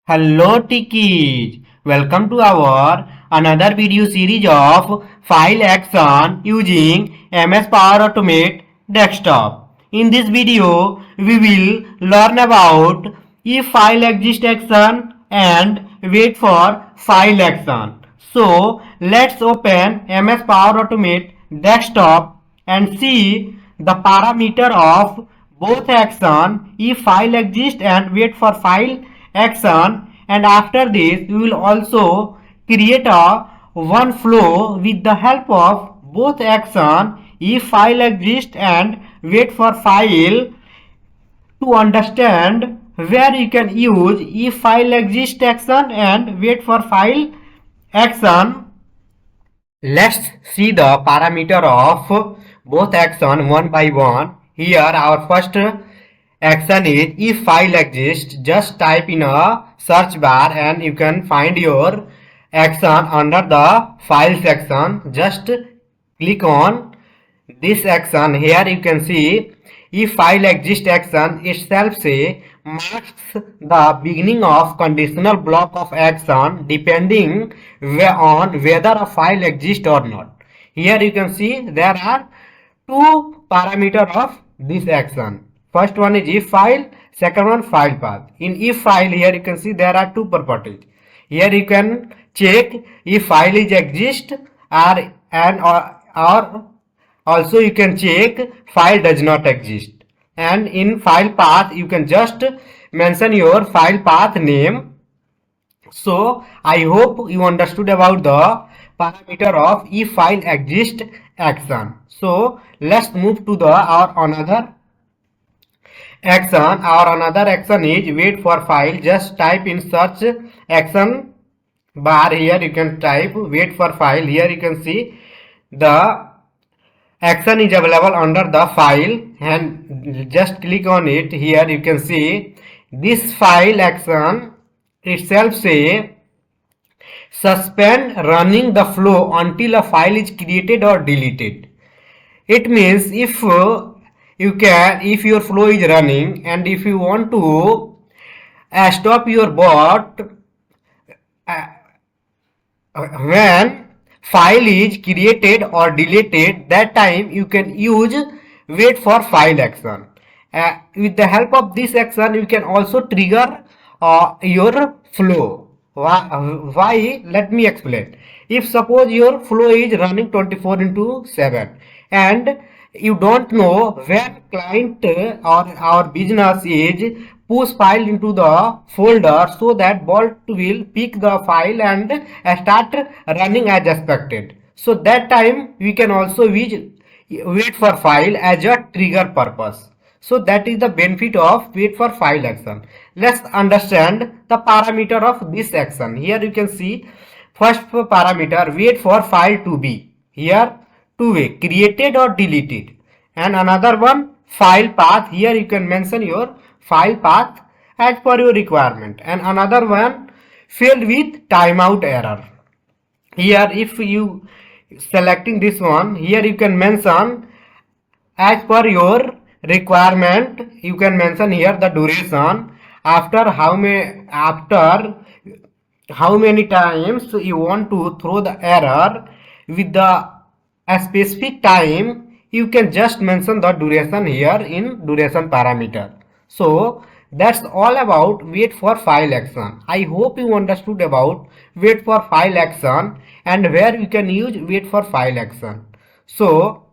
Hello Tikis, welcome to our another video series of file action using MS Power Automate desktop. In this video, we will learn about if file exist action and wait for file action. So let's open MS Power Automate desktop and see the parameter of both action if file exist and wait for file action, and after this we will also create a one flow with the help of both action if file exist and wait for file to understand where you can use if file exist action and wait for file action. Let's see the parameter of both action one by one. Here our first action is if file exists. Just type in a search bar and you can find your action under the file section. Just click on this action. Here you can see if file exists action itself say marks the beginning of conditional block of action depending on whether a file exists or not. Here you can see there are two parameter of this action. First one is if file, second one file path. In if file, here you can see there are two properties. Here you can check if file is exist or also you can check file does not exist. And in file path you can just mention your file path name. So I hope you understood about the parameter of if file exist action. So let's move to the our another action. Our another action is wait for file. Just type in search action bar. Here you can type wait for file. Here you can see the action is available under the file and just click on it. Here you can see this file action itself say suspend running the flow until a file is created or deleted. It means if your flow is running and if you want to stop your bot when file is created or deleted, that time you can use wait for file action. With the help of this action you can also trigger your flow. Why? Let me explain. If suppose your flow is running 24/7 and you don't know when client or our business is push file into the folder so that bot will pick the file and start running as expected. So that time we can also use wait for file as a trigger purpose. So that is the benefit of wait for file action. Let's understand the parameter of this action. Here you can see first parameter wait for file to be. Here two way created or deleted, and another one file path. Here you can mention your file path as per your requirement, and another one failed with timeout error. Here if you selecting this one, here you can mention as per your requirement. You can mention here the duration after how many times you want to throw the error with the a specific time. You can just mention the duration here in duration parameter. So that's all about wait for file action. I hope you understood about wait for file action and where you can use wait for file action. So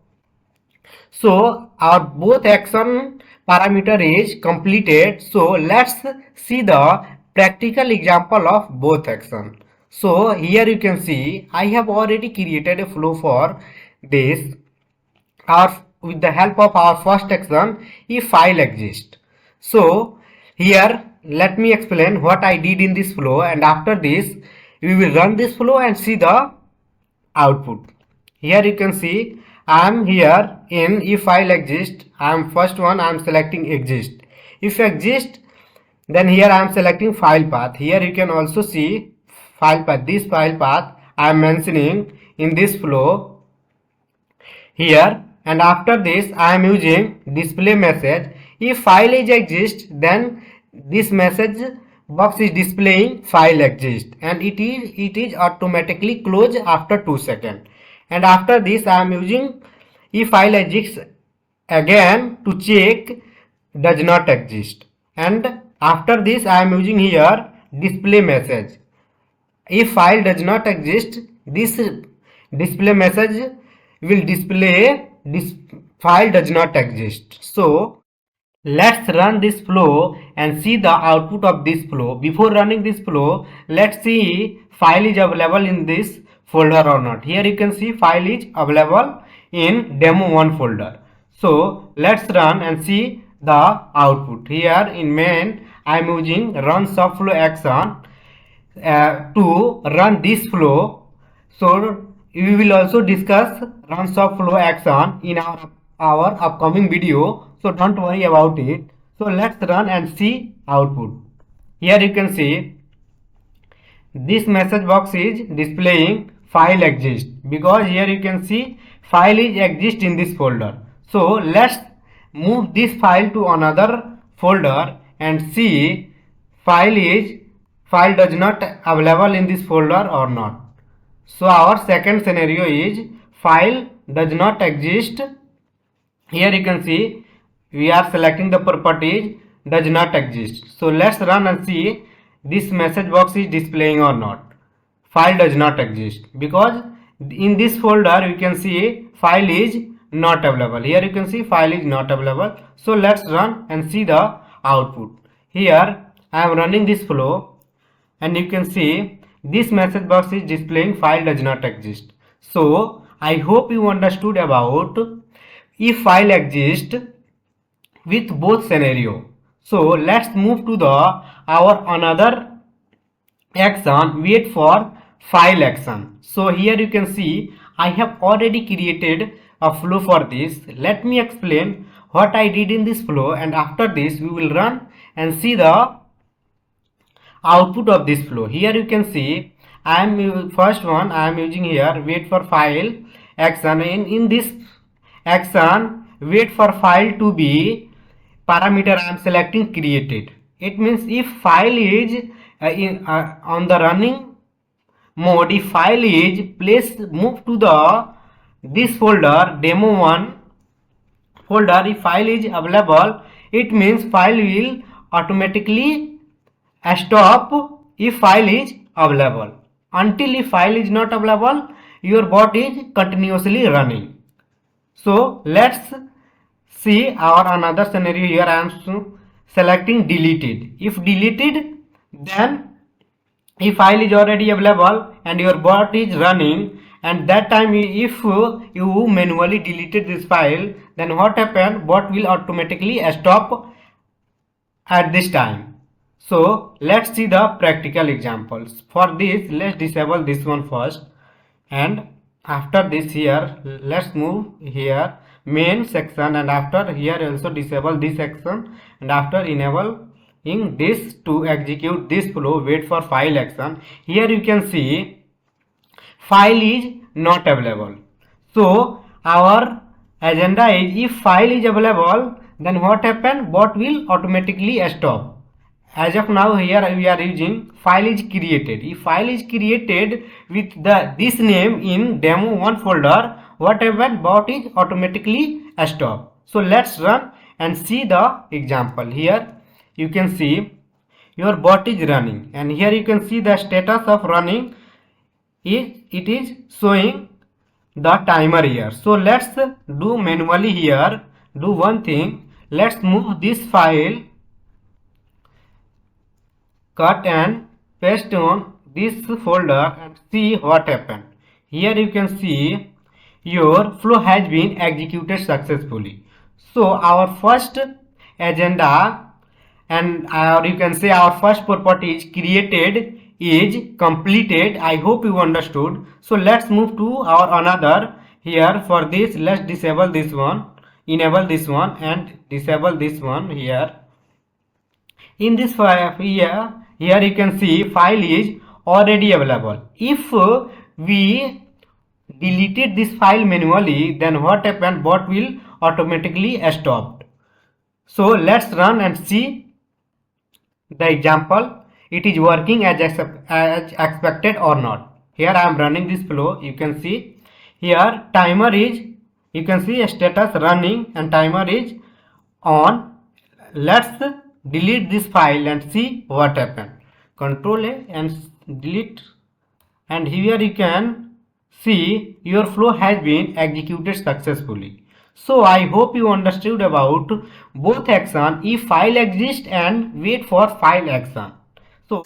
our both action parameter is completed. So let's see the practical example of both action. So here you can see I have already created a flow for this with the help of our first action if file exists. So here let me explain what I did in this flow, and after this we will run this flow and see the output. Here you can see I am here in if file exists. I am first one, I am selecting exist. If exist, then here I am selecting file path. Here you can also see file path. This file path I am mentioning in this flow here, and after this I am using display message. If file is exist, then this message box is displaying file exists, and it is automatically closed after 2 seconds. And after this I am using if file exists again to check does not exist, and after this I am using here display message. If file does not exist, this display message will display this file does not exist. So let's run this flow and see the output of this flow. Before running this flow, let's see file is available in this folder or not. Here you can see file is available in demo1 folder. So let's run and see the output. Here in main I am using run subflow action to run this flow. So we will also discuss run subflow action in our upcoming video, so don't worry about it. So let's run and see output. Here you can see this message box is displaying file exists, because here you can see file is exist in this folder. So let's move this file to another folder and see file does not available in this folder or not. So our second scenario is file does not exist. Here you can see we are selecting the properties does not exist. So let's run and see this message box is displaying or not. File does not exist, because in this folder you can see file is not available. Here you can see file is not available. So let's run and see the output. Here I am running this flow, and you can see this message box is displaying file does not exist. So I hope you understood about if file exists with both scenario. So let's move to the our another action, wait for file action. So here you can see I have already created a flow for this. Let me explain what I did in this flow, and after this we will run and see the output of this flow. Here you can see I am first one I am using here wait for file action. In this action wait for file to be parameter I am selecting created. It means if file is on the running mode, if file is placed move to the this folder demo1 folder, if file is available, it means file will automatically stop if file is available. Until if file is not available, your bot is continuously running. So let's see our another scenario. Here I am selecting deleted. If deleted, then if file is already available and your bot is running, and that time if you manually deleted this file, then what happened, bot will automatically stop at this time. So let's see the practical examples. For this let's disable this one first, and after this here let's move here main section, and after here also disable this section, and after enabling this to execute this flow wait for file action. Here you can see file is not available. So our agenda is if file is available, then what happen, bot will automatically stop. As of now here we are using file is created. If file is created with this name in demo1 folder, whatever bot is automatically stop. So let's run and see the example. Here you can see your bot is running, and here you can see the status of running is it is showing the timer here. So let's do manually here, do one thing, let's move this file, cut and paste on this folder and see what happened. Here you can see your flow has been executed successfully. So our first agenda, and you can say our first property is created is completed. I hope you understood. So let's move to our another. Here for this let's disable this one, enable this one, and disable this one. Here in this file here you can see file is already available. If we deleted this file manually, then what happened, bot will automatically stop. So let's run and see the example. it is working as expected or not. Here I am running this flow. You can see here timer is, you can see status running and timer is on. Let's delete this file and see what happened. Control A and delete, and here you can see your flow has been executed successfully. So I hope you understood about both action, if file exists and wait for file action. So